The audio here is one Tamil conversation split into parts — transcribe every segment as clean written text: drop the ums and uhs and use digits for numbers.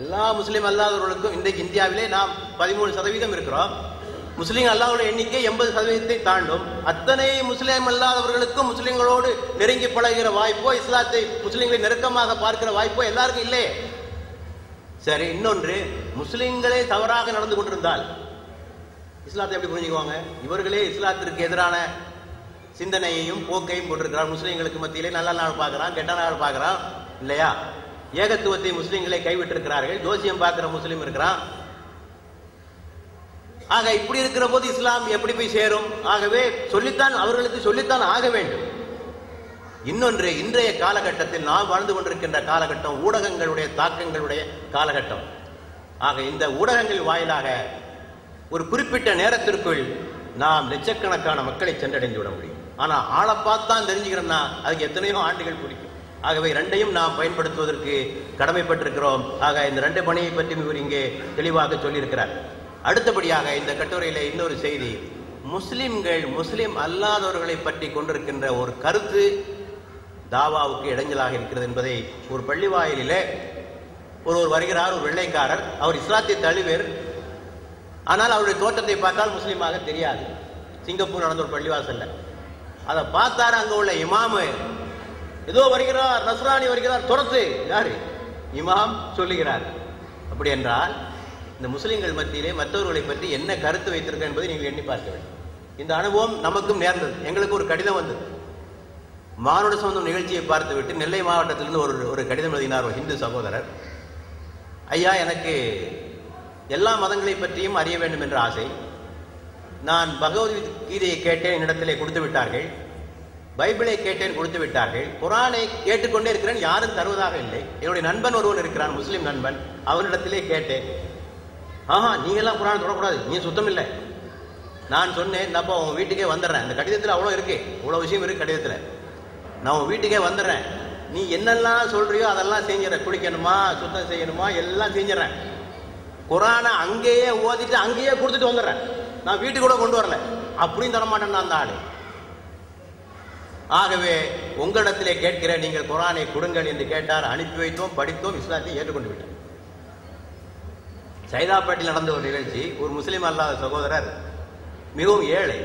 எல்லா முஸ்லீம் அல்லாதவர்களுக்கும் இன்றைக்கு இந்தியாவிலே நாம் 13% இருக்கிறோம். முஸ்லீம் அல்லாஹ்வுடைய எண்ணிக்கை 80% தாண்டும். அத்தனை முஸ்லீம் அல்லாதவர்களுக்கும் முஸ்லீம்களோடு நெருங்கி பழகிற வாய்ப்போ, இஸ்லாத்தை முஸ்லீம்களை நெருக்கமாக பார்க்கிற வாய்ப்போ எல்லாருக்கும் இல்லையே. சரி, இன்னொன்று, முஸ்லீம்களே தவறாக நடந்து கொண்டிருந்தால் இஸ்லாத்தை எப்படி புரிஞ்சுக்குவாங்க? இவர்களே இஸ்லாத்திற்கு எதிரான சிந்தனையையும் போக்கையும் போட்டிருக்கிறார். முஸ்லீம்களுக்கு மத்தியிலே நல்ல நாள் பார்க்கிறான், கெட்ட நாள் பார்க்கிறான் இல்லையா? ஏகத்துவத்தை முஸ்லீம்களை கைவிட்டிருக்கிறார்கள். ஜோசியம் பார்க்கிற முஸ்லீம் இருக்கிறான். ஆக இப்படி இருக்கிற போது இஸ்லாம் எப்படி போய் சேரும்? ஆகவே அவர்களுக்கு சொல்லித்தான் ஆக வேண்டும். இன்னொன்று, இன்றைய காலகட்டத்தில் நாம் வாழ்ந்து கொண்டிருக்கின்ற காலகட்டம் ஊடகங்களுடைய தாக்கங்களுடைய காலகட்டம். ஆக இந்த ஊடகங்கள் வாயிலாக ஒரு குறிப்பிட்ட நேரத்திற்குள் நாம் லட்சக்கணக்கான மக்களை சென்றடைந்து விட முடியும். ஆனா ஆளை பார்த்தான் தெரிஞ்சுக்கிறோம்னா அதுக்கு எத்தனையோ ஆண்டுகள் பிடிக்கும். ஆகவே ரெண்டையும் நாம் பயன்படுத்துவதற்கு கடமைப்பட்டிருக்கிறோம். ஆக இந்த ரெண்டு பணியை பற்றி இவர் இங்கே தெளிவாக சொல்லியிருக்கிறார். அடுத்தபடியாக இந்த கட்டுரையில இன்னொரு செய்தி, முஸ்லிம்கள் முஸ்லிம் அல்லாதவர்களை பற்றி கொண்டிருக்கின்ற ஒரு கருத்து தாவாவுக்கு இடைஞ்சலாக இருக்கிறது என்பதை ஒரு பள்ளிவாயிலே ஒருவர் வருகிறார், ஒரு வெள்ளைக்காரர். அவர் இஸ்லாத்தை தழுவர், ஆனால் அவருடைய தோற்றத்தை பார்த்தால் முஸ்லீமாக தெரியாது. சிங்கப்பூர் நடந்த ஒரு பள்ளிவாசல்ல அதை பார்த்தார். அங்க உள்ள இமாமு ஏதோ வருகிறார், நஸ்ரானி வருகிறார், துரத்து. யாரு? இமாம் சொல்லுகிறார். அப்படி என்றால் இந்த முஸ்லிம்கள் மத்தியிலே மற்றவர்களை பற்றி என்ன கருத்து வைத்திருக்க என்பதை நீங்கள் எண்ணி பார்க்க வேண்டும். இந்த அனுபவம் நமக்கும் நேர்ந்தது. எங்களுக்கு ஒரு கடிதம் வந்தது. மானுட சம்பந்தம் நிகழ்ச்சியை பார்த்துவிட்டு நெல்லை மாவட்டத்திலிருந்து ஒரு கடிதம் எழுதினார் ஒரு ஹிந்து சகோதரர். ஐயா, எனக்கு எல்லா மதங்களை பற்றியும் அறிய வேண்டும் என்ற ஆசை. நான் பகவத்கீதையை கேட்டேன், என்னிடத்திலே கொடுத்து விட்டார்கள். பைபிளை கேட்டேன், கொடுத்து விட்டார்கள். குரானை கேட்டுக்கொண்டே இருக்கிறேன், யாரும் தருவதாக இல்லை. என்னுடைய நண்பன் ஒருவன் இருக்கிறான், முஸ்லிம் நண்பன். அவனிடத்திலே கேட்டேன். நீ எல்லாம் குரான் தொடக்கூடாது, நீ சுத்தம் இல்லை. நான் சொன்னேன், அப்போ உன் வீட்டுக்கே வந்துடுறேன். அந்த கடிதத்தில் அவ்வளோ இருக்கு, இவ்வளோ விஷயம் இருக்கு கடிதத்தில். நான் உன் வீட்டுக்கே வந்துடுறேன், நீ என்னெல்லாம் சொல்றியோ அதெல்லாம் செஞ்சிடறேன். குளிக்கணுமா, சுத்தம் செய்யணுமா, எல்லாம் செஞ்சிடறேன். குரானை அங்கேயே ஓதிட்டு அங்கேயே கொடுத்துட்டு வந்துடுறேன். நான் வீட்டுக்கு கூட கொண்டு வரல. அப்படியும் தரமாட்டேன் நான் அந்த ஆளு. ஆகவே உங்களிடத்திலே கேட்கிறேன், நீங்கள் குரானை கொடுங்கள் என்று கேட்டார். அனுப்பி வைத்தோம், படித்தோம், இஸ்லாத்தை ஏற்றுக்கொண்டு விட்டோம். சைதாப்பேட்டில் நடந்த ஒரு நிகழ்ச்சி. ஒரு முஸ்லீம் அல்லாத சகோதரர், மிகவும் ஏழை,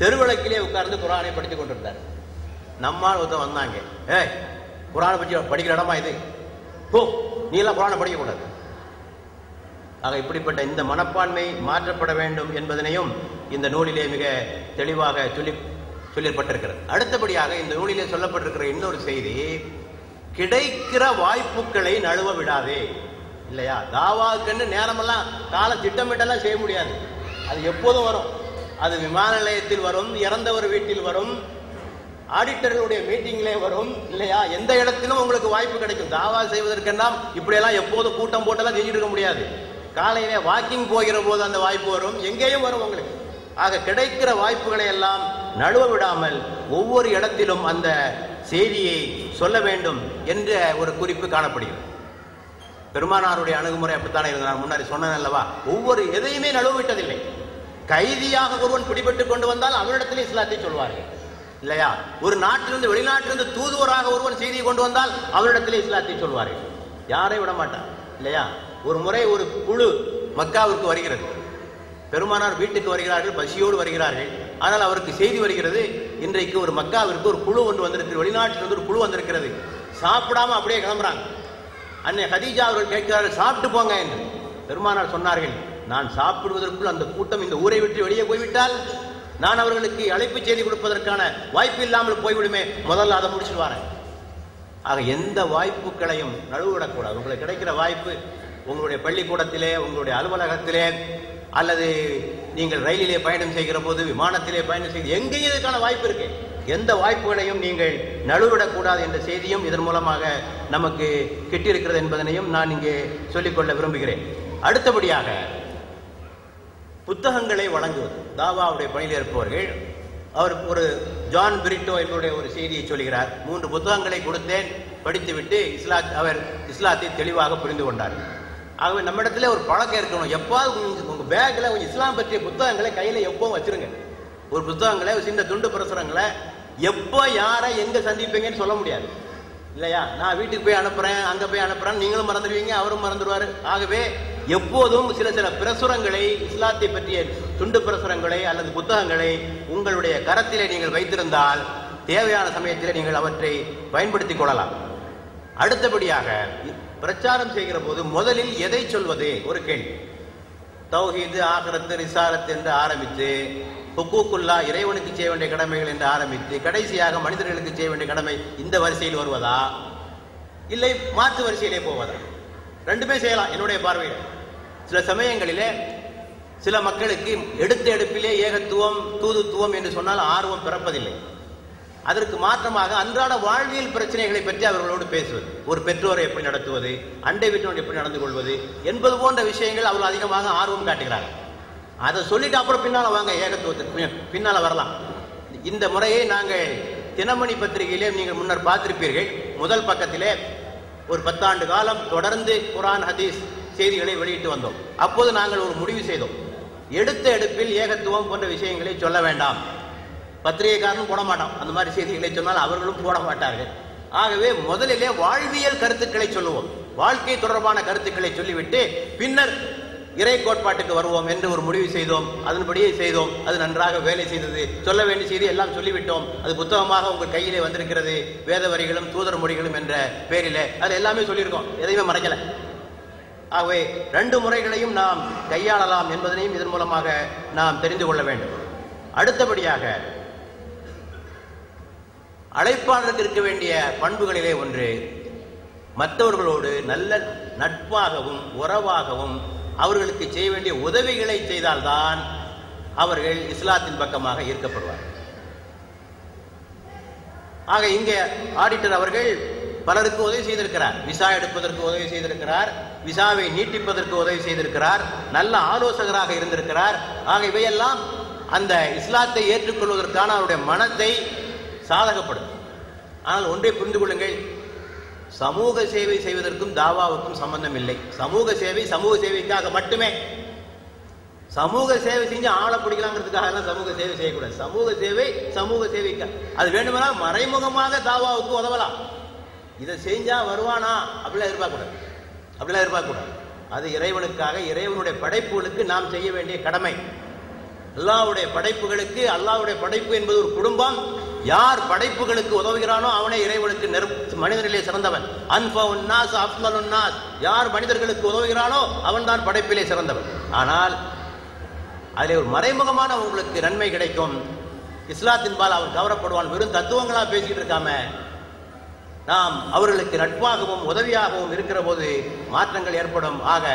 தெருவிளக்கிலே உட்கார்ந்து குரானை படித்துக் கொண்டிருந்தார். நம்மால் ஒருத்தர் வந்தாங்க, குரானை பற்றி படிக்கிற இடமா இது, நீ எல்லாம் குரானை படிக்கக்கூடாது. ஆக இப்படிப்பட்ட இந்த மனப்பான்மை மாற்றப்பட வேண்டும் என்பதனையும் இந்த நூலிலே மிக தெளிவாக சொல்லப்பட்டிருக்கிறது. அடுத்தபடியாக இந்த நூலிலே சொல்லப்பட்டிருக்கிற இன்னொரு செய்தி, கிடைக்கிற வாய்ப்புகளை நழுவ விடாதே. இல்லையா? தாவாவுக்குன்னு நேரமெல்லாம் கால திட்டமிட்டெல்லாம் செய்ய முடியாது. அது எப்போதும் வரும். அது விமான நிலையத்தில் வரும், இறந்தவர் வீட்டில் வரும், ஆடிட்டர்களுடைய மீட்டிங்லே வரும். இல்லையா? எந்த இடத்திலும் உங்களுக்கு வாய்ப்பு கிடைக்கும். தாவா செய்வதற்கெல்லாம் இப்படியெல்லாம் எப்போது கூட்டம் போட்டெல்லாம் செஞ்சுட்டு இருக்க முடியாது. காலையிலே வாக்கிங் போகிற போது அந்த வாய்ப்பு வரும், எங்கேயும் வரும் உங்களுக்கு. ஆக கிடைக்கிற வாய்ப்புகளை எல்லாம் நழுவ விடாமல் ஒவ்வொரு இடத்திலும் அந்த செய்தியை சொல்ல வேண்டும் என்ற ஒரு குறிப்பு காணப்படுகிறது. பெருமானாருடைய அணுகுமுறை அப்படித்தானே இருந்தது. நான் முன்னாடி சொன்னேன் அல்லவா, ஒவ்வொரு எதையுமே நழுவ விட்டதில்லை. கைதியாக ஒருவன் பிடிபட்டு கொண்டு வந்தால் அவனிடத்தில் இஸ்லாத்தை சொல்வார்கள். இல்லையா? ஒரு நாட்டிலிருந்து வெளிநாட்டிலிருந்து தூதுவராக ஒருவன் செய்தியை கொண்டு வந்தால் அவரிடத்திலே இஸ்லாத்தை சொல்வார்கள். யாரை விட மாட்டான். இல்லையா? ஒரு முறை ஒரு குழு மக்காவிற்கு வருகிறது. பெருமானார் வீட்டுக்கு வருகிறார்கள், பசியோடு வருகிறார்கள். ஆனால் அவருக்கு செய்தி வருகிறது, இன்றைக்கு ஒரு மக்காவிற்கு ஒரு குழு ஒன்று வந்திருக்கு, வெளிநாட்டிலிருந்து ஒரு குழு வந்திருக்கிறது. சாப்பிடாம அப்படியே கிளம்புறாங்க. அன்னை ஹதீஜா அவர்கள் கேட்கிறார்கள், சாப்பிட்டு போங்க என்று. பெருமானார் சொன்னார்கள், நான் சாப்பிடுவதற்குள் அந்த கூட்டம் இந்த ஊரை விட்டு வெளியே போய்விட்டால் நான் அவர்களுக்கு அழைப்பு செய்தி கொடுப்பதற்கான வாய்ப்பு இல்லாமல் போய்விடுமே, முதல்ல அதை முடிச்சுடுவாங்க. ஆக எந்த வாய்ப்புகளையும் நழுவிடக்கூடாது. உங்களுக்கு கிடைக்கிற வாய்ப்பு உங்களுடைய பள்ளிக்கூடத்திலே, உங்களுடைய அலுவலகத்திலே, அல்லது நீங்கள் ரயிலிலே பயணம் செய்கிற போது, விமானத்திலே பயணம் செய்து, எங்கேயும் இதுக்கான வாய்ப்பு இருக்கு. எந்த வாய்ப்புகளையும் நீங்கள் நழுவிடக்கூடாது என்ற செய்தியும் இதன் மூலமாக நமக்கு கிட்டிருக்கிறது என்பதனையும் நான் இங்கே சொல்லிக்கொள்ள விரும்புகிறேன். அடுத்தபடியாக புத்தகங்களை வழங்குவது. தாவாவுடைய பணியில் இருப்பவர்கள், அவர் ஒரு ஜான் பிரிட்டோ என்னுடைய ஒரு செய்தியை சொல்கிறார். 3 புத்தகங்களை கொடுத்தேன், படித்துவிட்டு அவர் இஸ்லாத்தை தெளிவாக புரிந்து கொண்டார். ஆகவே நம்மிடத்துல ஒரு பழக்கம் இருக்கணும். எப்பாவது உங்க பேக்ல கொஞ்சம் இஸ்லாம் பற்றிய புத்தகங்களை கையில எப்பவும் வச்சிருங்க. ஒரு புத்தகங்களை, ஒரு சின்ன துண்டு பிரசுரங்களை எப்போ யாரை எங்க சந்திப்பீங்கன்னு சொல்ல முடியாது. இல்லையா? நான் வீட்டுக்கு போய் அனுப்புறேன், அங்க போய் அனுப்புறேன், நீங்களும் மறந்துடுவீங்க, அவரும் மறந்துடுவாரு. ஆகவே எப்போதும் சில பிரசுரங்களை, இஸ்லாத்தை பற்றிய துண்டு பிரசுரங்களை அல்லது புத்தகங்களை உங்களுடைய கரத்திலே நீங்கள் வைத்திருந்தால் தேவையான சமயத்தில் நீங்கள் அவற்றை பயன்படுத்திக் கொள்ளலாம். அடுத்தபடியாக பிரச்சாரம் செய்கிற போது முதலில் எதை சொல்வது? ஒரு கேள்வி. தௌஹீது, ஆகிரத்து, ரிசாலத் என்று ஆரம்பித்து, ஹுக்கூக்குல்லா, இறைவனுக்கு செய்ய வேண்டிய கடமைகள் என்று ஆரம்பித்து, கடைசியாக மனிதர்களுக்கு செய்ய வேண்டிய கடமை இந்த வரிசையில் வருவதா, இல்லை மாற்று வரிசையிலே போவதா? ரெண்டுமே செய்யலாம். என்னுடைய பார்வையில் சில சமயங்களிலே சில மக்களுக்கு எடுத்த எடுப்பிலே ஏகத்துவம், தூதுத்துவம் என்று சொன்னால் ஆர்வம் பிறப்பதில்லை. அதற்கு மாற்றமாக அன்றாட வாழ்வியல் பிரச்சனைகளை பற்றி அவர்களோடு பேசுவது, ஒரு பெற்றோரை எப்படி நடத்துவது, அண்டை வீட்டோடு எப்படி நடந்து கொள்வது என்பது போன்ற விஷயங்கள் அவர்கள் அதிகமாக ஆர்வம் காட்டுகிறார்கள். அதை சொல்லிட்டு அப்புறம் பின்னால வாங்க ஏகத்துவத்துக்கு பின்னால வரலாம். இந்த முறையை நாங்கள் தினமணி பத்திரிகையிலே நீங்கள் முன்னர் பார்த்திருப்பீர்கள். முதல் பக்கத்திலே ஒரு 10 ஆண்டு காலம் தொடர்ந்து குர்ஆன் ஹதீஸ் செய்திகளை வெளியிட்டு வந்தோம். அப்போது நாங்கள் ஒரு முடிவு செய்தோம். எடுத்த எடுப்பில் ஏகத்துவம் போன்ற விஷயங்களை சொல்ல வேண்டாம். பத்திரிகைக்காரனும் போட மாட்டான், அந்த மாதிரி செய்திகளை சொன்னால் அவர்களும் போட மாட்டார்கள். ஆகவே முதலிலே வாழ்வியல் கருத்துக்களை சொல்லுவோம், வாழ்க்கை தொடர்பான கருத்துக்களை சொல்லிவிட்டு பின்னர் இறை கோட்பாட்டுக்கு வருவோம் என்று ஒரு முடிவு செய்தோம். அதன்படியே செய்தோம். அது நன்றாக வேலை செய்தது. சொல்ல வேண்டிய செய்தி எல்லாம் சொல்லிவிட்டோம். அது புத்தகமாக உங்கள் கையிலே வந்திருக்கிறது. வேத வரிகளும் தூதர் மொழிகளும் என்ற பேரிலே அது எல்லாமே சொல்லியிருக்கோம். எதையுமே மறைக்கல. ஆகவே 2 முறைகளையும் நாம் கையாளலாம் என்பதனையும் இதன் மூலமாக நாம் தெரிந்து கொள்ள வேண்டும். அடுத்தபடியாக அழைப்பாளருக்கு இருக்க வேண்டிய பண்புகளிலே ஒன்று, மற்றவர்களோடு நல்ல நட்பாகவும் உறவாகவும் அவர்களுக்கு செய்ய வேண்டிய உதவிகளை செய்தால்தான் அவர்கள் இஸ்லாத்தின் பக்கமாக ஈர்க்கப்படுவார். ஆக இங்கே ஆடிட்டர் அவர்கள் பலருக்கு உதவி செய்திருக்கிறார். விசா எடுப்பதற்கு உதவி செய்திருக்கிறார், விசாவை நீட்டிப்பதற்கு உதவி செய்திருக்கிறார், நல்ல ஆலோசகராக இருந்திருக்கிறார். ஆக இவையெல்லாம் அந்த இஸ்லாத்தை ஏற்றுக்கொள்வதற்கான அவருடைய மனத்தை சாதகப்படும். ஆனால் ஒன்றை புரிந்து கொள்ளுங்கள், சமூக சேவை செய்வதற்கும் தாவாவுக்கும் சம்பந்தம் இல்லை. சமூக சேவை சமூக சேவைக்காக மட்டுமே. சமூக சேவை செஞ்சு ஆளை பிடிக்கலாங்கிறதுக்காக எல்லாம் சமூக சேவை செய்யக்கூடாது. சமூக சேவை சமூக சேவைக்கு அது வேண்டுமானால் மறைமுகமாக தாவாவுக்கு உதவலாம். இதை செஞ்சா வருவானா அப்படிலாம் எதிர்பார்க்க கூடாது. அது இறைவனுக்காக, இறைவனுடைய படைப்புகளுக்கு நாம் செய்ய வேண்டிய கடமை. அல்லாஹ்வுடைய படைப்புகளுக்கு, அல்லாஹ்வுடைய படைப்பு என்பது ஒரு குடும்பம். யார் படைப்புகளுக்கு உதவுகிறானோ அவனே இறைவனுக்கு மனிதனிலே சிறந்தவன். அன்ஃபவுன் நாஸ் அஃலலுன் நாஸ், யார் மனிதர்களுக்கு உதவுகிறானோ அவன் தான் படைப்பிலே சிறந்தவன். ஆனால் அதிலே ஒரு மறைமுகமான உங்களுக்கு நன்மை கிடைக்கும். இஸ்லாத்தின்பால் அவன் கவரப்படுவான். வெறும் தத்துவங்களா பேசிட்டு இருக்காம நாம் அவர்களுக்கு நட்பாகவும் உதவியாகவும் இருக்கிற போது மாற்றங்கள் ஏற்படும். ஆக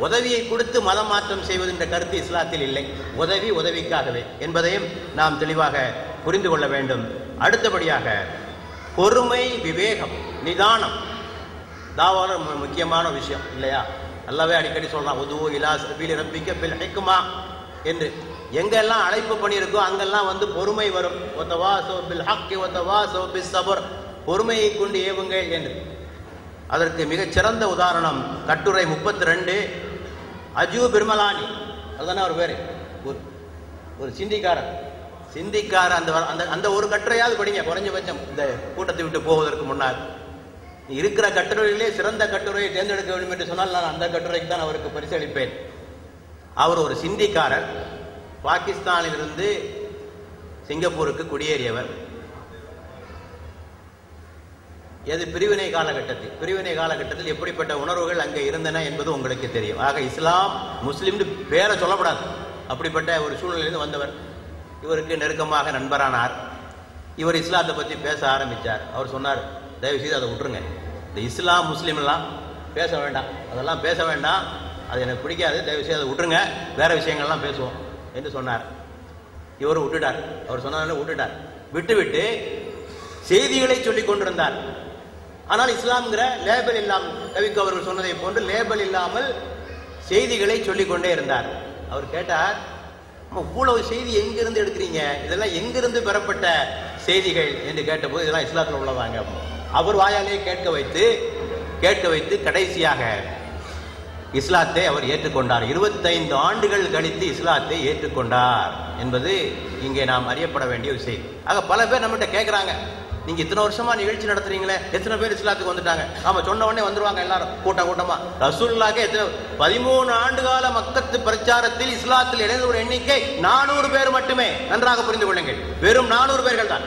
உதவியை கொடுத்து மதம் மாற்றம் செய்வது என்ற கருத்து இஸ்லாத்தில் இல்லை. உதவி உதவிக்காகவே என்பதையும் நாம் தெளிவாக புரிந்து கொள்ள வேண்டும். அடுத்தபடியாக பொறுமை, விவேகம், நிதானம் தாவால முக்கியமான விஷயம் இல்லையா? நல்லாவே அடிக்கடி சொல்றான், உதுவு இலா சபீலி ரப்பிக்க பில் ஹிக்மா என்று. எங்கெல்லாம் அழைப்பு பண்ணியிருக்கோ அங்கெல்லாம் வந்து பொறுமை வரும். வதவாஸோ பில் ஹக்கி வதவாஸோ பிஸ் ஸப்ர், பொறுமையை கொண்டு ஏவுங்கள் என்று. அதற்கு மிகச் சிறந்த உதாரணம் கட்டுரை 32 அஜூ பிர்மலானி, அதுதானே அவர் பேரு, ஒரு சிந்திக்காரர். அந்த ஒரு கட்டுரையாவது படிங்க குறைஞ்சபட்சம் இந்த கூட்டத்தை விட்டு போவதற்கு முன்னால். இருக்கிற கட்டுரைகளிலே சிறந்த கட்டுரையை தேர்ந்தெடுக்க வேண்டும் என்று சொன்னால் நான் அந்த கட்டுரைக்கு தான் அவருக்கு பரிசளிப்பேன். அவர் ஒரு சிந்திக்காரர், பாகிஸ்தானிலிருந்து சிங்கப்பூருக்கு குடியேறியவர். எது பிரிவினை காலகட்டத்தில் எப்படிப்பட்ட உணர்வுகள் அங்கே இருந்தன என்பது உங்களுக்கு தெரியும். ஆக இஸ்லாம் முஸ்லிம் பேரை சொல்லப்படாது, அப்படிப்பட்ட ஒரு சூழ்நிலையிலிருந்து வந்தவர். இவருக்கு நெருக்கமாக நண்பரானார். இவர் இஸ்லாத்தை பற்றி பேச ஆரம்பித்தார். அவர் சொன்னார், தயவு செய்து அதை விட்டுருங்க, இந்த இஸ்லாம் முஸ்லீம் எல்லாம் பேச வேண்டாம், அதெல்லாம் பேச வேண்டாம், அது எனக்கு பிடிக்காது, தயவு செய்து அதை விட்டுருங்க, வேற விஷயங்கள்லாம் பேசுவோம் என்று சொன்னார். இவர் விட்டுட்டார். அவர் சொன்னாலும் விட்டுட்டார். விட்டுவிட்டு செய்திகளை சொல்லிக் கொண்டிருந்தார். ஆனால் இஸ்லாம்ங்கிற லேபல் இல்லாமல், கவிக்கு அவர்கள் சொன்னதை போன்று லேபல் இல்லாமல் செய்திகளை சொல்லிக் கொண்டே இருந்தார். அவர் கேட்டார், இவ்வளவு செய்தி எங்கிருந்து எடுக்கிறீங்க, இதெல்லாம் எங்கிருந்து பெறப்பட்ட செய்திகள் என்று கேட்டபோது, இதெல்லாம் இஸ்லாத்தில் உள்ளதாங்க. அவர் வாயாலே கேட்க வைத்து கடைசியாக இஸ்லாத்தை அவர் ஏற்றுக்கொண்டார். 25 ஆண்டுகள் கழித்து இஸ்லாத்தை ஏற்றுக்கொண்டார் என்பது இங்கே நாம் அறியப்பட வேண்டிய விஷயம். ஆக பல பேர் நம்மகிட்ட கேட்குறாங்க, நீங்க இத்தனை வருஷமா நிகழ்ச்சி நடத்துறீங்களே, எத்தனை பேர் இஸ்லாத்துக்கு வந்துட்டாங்க? ஆமா, சொன்ன உடனே வந்துருவாங்க எல்லாரும் கூட்டமா. ரசூலுல்லாஹ்க்கு எத்தனை 13 ஆண்டுகால மக்கத்து பிரச்சாரத்தில் இஸ்லாத்தில் இணைந்த ஒரு எண்ணிக்கை 400 பேர் மட்டுமே. நன்றாக புரிந்து கொள்ளுங்கள், வெறும் 400 பேர்கள் தான்.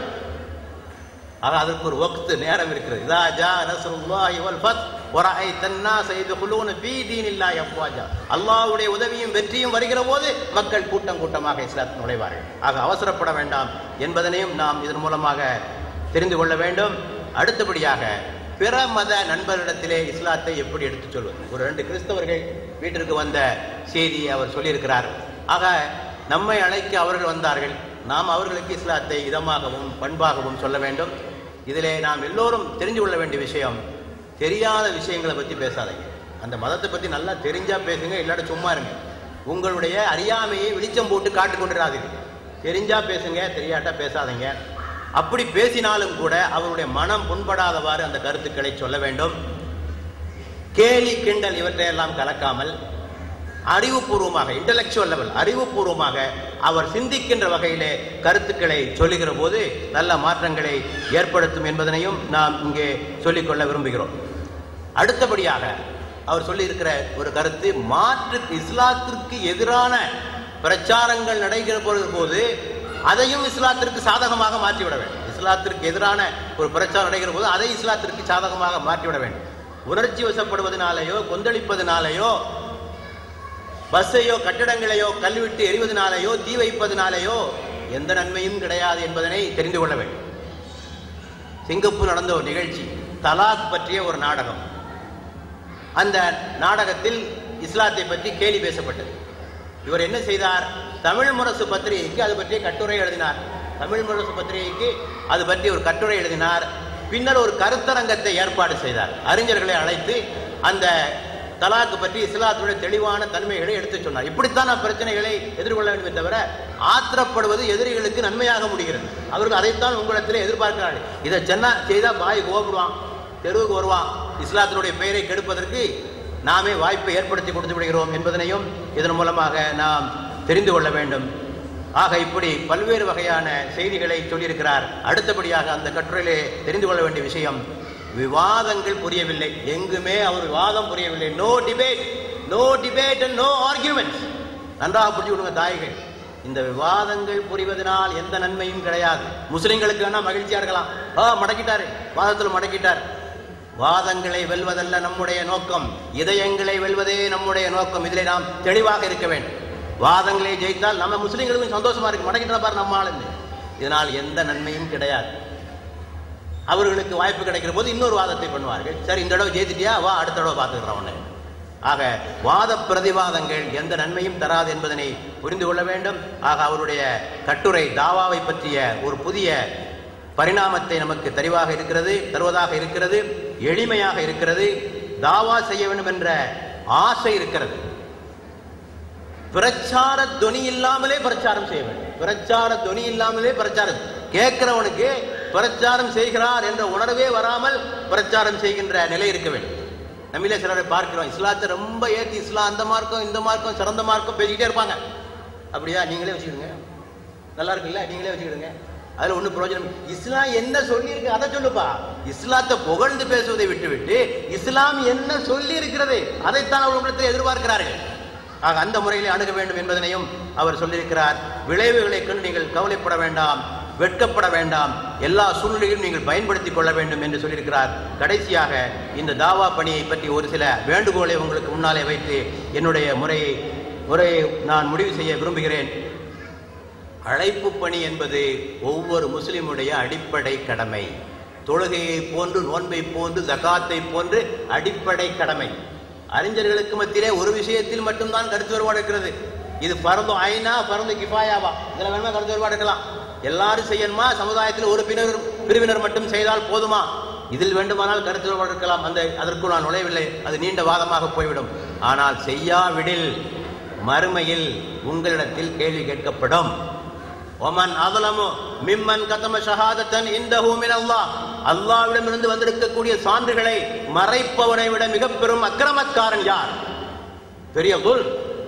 ஆக அதற்கு ஒரு வக்த் நேரம் இருக்கிறது. இதா ஜா நஸ்ருல்லாஹி வல் ஃபத் வரஐதன் நாஸ யதுகுலூன ஃபீ தீனில்லாஹி அஃப்வாஜா. அல்லாஹ்வுடைய உதவியும் வெற்றியும் வருகிற போது மக்கள் கூட்டமாக இஸ்லாத்தில் நுழைவார்கள். ஆக அவசரப்பட வேண்டாம் என்பதனையும் நாம் இதன் மூலமாக தெரிந்து கொள்ள வேண்டும். அடுத்தபடியாக பிற மத நண்பர்களிடத்திலே இஸ்லாத்தை எப்படி எடுத்துச் சொல்வது? ஒரு 2 கிறிஸ்தவர்கள் வீட்டிற்கு வந்த செய்தியை அவர் சொல்லியிருக்கிறார். ஆக நம்மை அழைக்க அவர்கள் வந்தார்கள், நாம் அவர்களுக்கு இஸ்லாத்தை இதமாகவும் பண்பாகவும் சொல்ல வேண்டும். இதிலே நாம் எல்லோரும் தெரிந்து கொள்ள வேண்டிய விஷயம், தெரியாத விஷயங்களை பற்றி பேசாதீங்க. அந்த மதத்தை பற்றி நல்லா தெரிஞ்சா பேசுங்க, இல்லாட்ட சும்மா இருங்க. உங்களுடைய அறியாமையை வெளிச்சம் போட்டு காட்டு கொண்டிராதீர்கள். தெரிஞ்சா பேசுங்க, தெரியாட்டா பேசாதீங்க. அப்படி பேசினாலும் கூட அவருடைய மனம் புண்படாதவாறு அந்த கருத்துக்களை சொல்ல வேண்டும். கேலி கிண்டல் இவற்றையெல்லாம் கலக்காமல் அறிவுபூர்வமாக, இன்டலெக்சுவல் லெவல், அறிவுபூர்வமாக அவர் சிந்திக்கின்ற வகையிலே கருத்துக்களை சொல்லுகிற போது நல்ல மாற்றங்களை ஏற்படுத்தும் என்பதனையும் நாம் இங்கே சொல்லிக்கொள்ள விரும்புகிறோம். அடுத்தபடியாக அவர் சொல்லியிருக்கிற ஒரு கருத்து, இஸ்லாத்திற்கு எதிரான பிரச்சாரங்கள் நடைகிற போது அதையும் இஸ்லாத்திற்கு சாதகமாக மாற்றிவிட வேண்டும். இஸ்லாத்திற்கு எதிரான ஒரு பிரச்சாரம் நடைகிற போது அதை இஸ்லாத்திற்கு சாதகமாக மாற்றிவிட வேண்டும். உணர்ச்சி வசப்படுவதனாலேயோ கொந்தளிப்பதனாலேயோ பஸ்ஸையோ கட்டடங்களையோ கல்விட்டு எறிவதனாலேயோ தீ வைப்பதனாலேயோ எந்த நன்மையும் கிடையாது என்பதனை தெரிந்து கொள்ள வேண்டும். சிங்கப்பூர் நடந்த ஒரு நிகழ்ச்சி, தலாக் பற்றிய ஒரு நாடகம். அந்த நாடகத்தில் இஸ்லாத்தை பற்றி கேலி பேசப்பட்டது. இவர் என்ன செய்தார்? தமிழ் முரசு பத்திரிகைக்கு அது பற்றிய கட்டுரை எழுதினார். தமிழ் முரசு பத்திரிகைக்கு அது பற்றி ஒரு கட்டுரை எழுதினார். பின்னர் ஒரு கருத்தரங்கத்தை ஏற்பாடு செய்தார். அறிஞர்களை அழைத்து அந்த தலாக்கு பற்றி இஸ்லாத்துடைய தெளிவான தன்மைகளை எடுத்து சொன்னார். இப்படித்தான் நாம் பிரச்சனைகளை எதிர்கொள்ள வேண்டும் தவிர ஆத்திரப்படுவது எதிரிகளுக்கு நன்மையாக முடிகிறது. அவர்கள் அதைத்தான் உங்களிடத்திலே எதிர்பார்க்கிறார்கள். இதை செய்தா பாய் கோபப்படுவான், தெருவுக்கு வருவான். இஸ்லாத்தினுடைய பெயரை கெடுப்பதற்கு நாமே வாய்ப்பை ஏற்படுத்தி கொடுத்து விடுகிறோம் என்பதனையும் இதன் மூலமாக நாம் தெரிந்து கொள்ள வேண்டும். ஆக இப்படி பல்வேறு வகையான செய்திகளை சொல்லியிருக்கிறார். அடுத்தபடியாக அந்த கட்டுரையிலே தெரிந்து கொள்ள வேண்டிய விஷயம், விவாதங்கள் புரியவில்லை. எங்குமே அவர் விவாதம் புரியவில்லை. No debate and no arguments. நன்றாக புரிஞ்சு விடுங்க தாய்கள், இந்த விவாதங்கள் புரிவதனால் எந்த நன்மையும் கிடையாது. முஸ்லிம்களுக்கு வேணா மகிழ்ச்சியா இருக்கலாம், மடக்கிட்டாரு, வாதத்தில் மடக்கிட்டார். வாதங்களை வெல்வதல்ல நம்முடைய நோக்கம், இதயங்களை வெல்வதே நம்முடைய நோக்கம். இதிலே நாம் தெளிவாக இருக்க வேண்டும். வாதங்களை ஜெயித்தால் நம்ம முஸ்லிம்களுக்கும் சந்தோஷமா இருக்கு, மடக்கிட்ட பாரு நம்ம ஆளுங்க. இதனால் எந்த நன்மையும் கிடையாது. அவர்களுக்கு வாய்ப்பு கிடைக்கிற போது இன்னொரு வாதத்தை பண்ணுவார்கள். சரி, இந்த தடவை ஜெயித்துட்டியா, வா அடுத்த தடவை பார்த்துக்கிறோம் உன்னை. ஆக வாத பிரதிவாதங்கள் எந்த நன்மையும் தராது என்பதனை புரிந்து கொள்ள வேண்டும். ஆக அவருடைய கட்டுரை தாவாவை பற்றிய ஒரு புதிய பரிணாமத்தை நமக்கு தருவதாக இருக்கிறது. எளிமையாக இருக்கிறது. தாவா செய்ய வேண்டும் என்ற ஆசை இருக்கிறது. பிரச்சார துணி இல்லாமலே பிரச்சாரம் செய்ய வேண்டும். பிரச்சார துணி இல்லாமலே பிரச்சாரம், கேட்கிறவனுக்கு பிரச்சாரம் செய்கிறார் என்ற உணர்வே வராமல் பிரச்சாரம் செய்கின்ற நிலை இருக்க வேண்டும். நம்மளே சிலரை பார்க்கிறோம், இஸ்லாத்தை ரொம்ப ஏற்றி இஸ்லாம் அந்த மார்க்கம் இந்த மார்க்கம் சிறந்த மார்க்கம் பேசிக்கிட்டே இருப்பாங்க. அப்படியா, நீங்களே வச்சுக்கிடுங்க, நல்லா இருக்குல்ல, நீங்களே வச்சுக்கிடுங்க, அதுல ஒண்ணு பிரயோஜனம். இஸ்லாம் என்ன சொல்லி இருக்கு அதை சொல்லுப்பா. இஸ்லாத்தை புகழ்ந்து பேசுவதை விட்டுவிட்டு இஸ்லாம் என்ன சொல்லி இருக்கிறது அதைத்தான் அவர்களிடத்தில் எதிர்பார்க்கிறார்கள். ஆக அந்த முறையிலே அணுக வேண்டும் என்பதனையும் அவர் சொல்லியிருக்கிறார். விளைவுகளை கண்டு நீங்கள் கவலைப்பட வேண்டாம், வெட்கப்பட வேண்டாம், எல்லா சூழ்நிலையும் நீங்கள் பயன்படுத்திக் கொள்ள வேண்டும் என்று சொல்லியிருக்கிறார். கடைசியாக இந்த தாவா பணியை பற்றி ஒரு சில வேண்டுகோளை உங்களுக்கு முன்னாலே வைத்து என்னுடைய முறையை நான் முடிவு செய்ய விரும்புகிறேன். அழைப்பு பணி என்பது ஒவ்வொரு முஸ்லிமுடைய அடிப்படை கடமை. தொழுகையை போன்று, நோன்பை போன்று, ஜகாத்தை போன்று அடிப்படை கடமை. அறிஞர்களுக்கு மத்தியிலே ஒரு விஷயத்தில் மட்டும்தான் கருத்து வேறுபாடு இருக்கிறது. இது பரந்து ஐனா பரந்து கிஃபாயாவா, இதுல வேணுமா கருத்து வேறுபாடு இருக்கலாம். எல்லாரும் செய்யணுமா, சமுதாயத்தில் ஒரு பிரிவினர் மட்டும் செய்தால் போதுமா, இதில் வேண்டுமானால் கருத்து வேறுபாடு இருக்கலாம். அதற்குள் நான் நுழையவில்லை, அது நீண்ட வாதமாக போய்விடும். ஆனால் செய்யாவிடில் மறுமையில் உங்களிடத்தில் கேள்வி கேட்கப்படும். ஒமன் அதலமு மிம்மன் கதம ஷஹாதத்தன் இந்தஹு மினல்லாஹ், அல்லாஹ்விடமிருந்து வந்திருக்கக்கூடிய சான்றுகளை மறைப்பவனை விட மிக பெரும் அக்கிரமக்காரன் யார்? பெரிய குல்,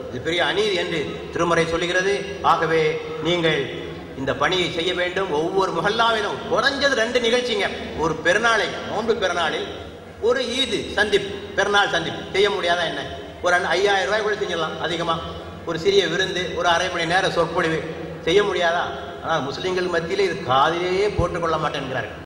இது பெரிய அநீதி என்று திருமறை சொல்லுகிறது. ஆகவே நீங்கள் இந்த பணியை செய்ய வேண்டும். ஒவ்வொரு முஹல்லாவிலும் குறைஞ்சது 2 நிகழ்ச்சிங்க. ஒரு பெருநாளை, நோன்பு பெருநாளில் ஒரு ஈது சந்திப்பு, பெருநாள் சந்திப்பு செய்ய முடியாதா என்ன? ஒரு 5000 ரூபாய் கூட செஞ்சிடலாம். அதிகமா ஒரு சிறிய விருந்து, ஒரு அரை மணி நேர சொற்பொழிவு செய்ய முடியாதா? ஆனால் முஸ்லிம்கள் மத்தியிலே இது காதிலேயே போட்டுக்கொள்ள மாட்டேன்கிறார்கள்.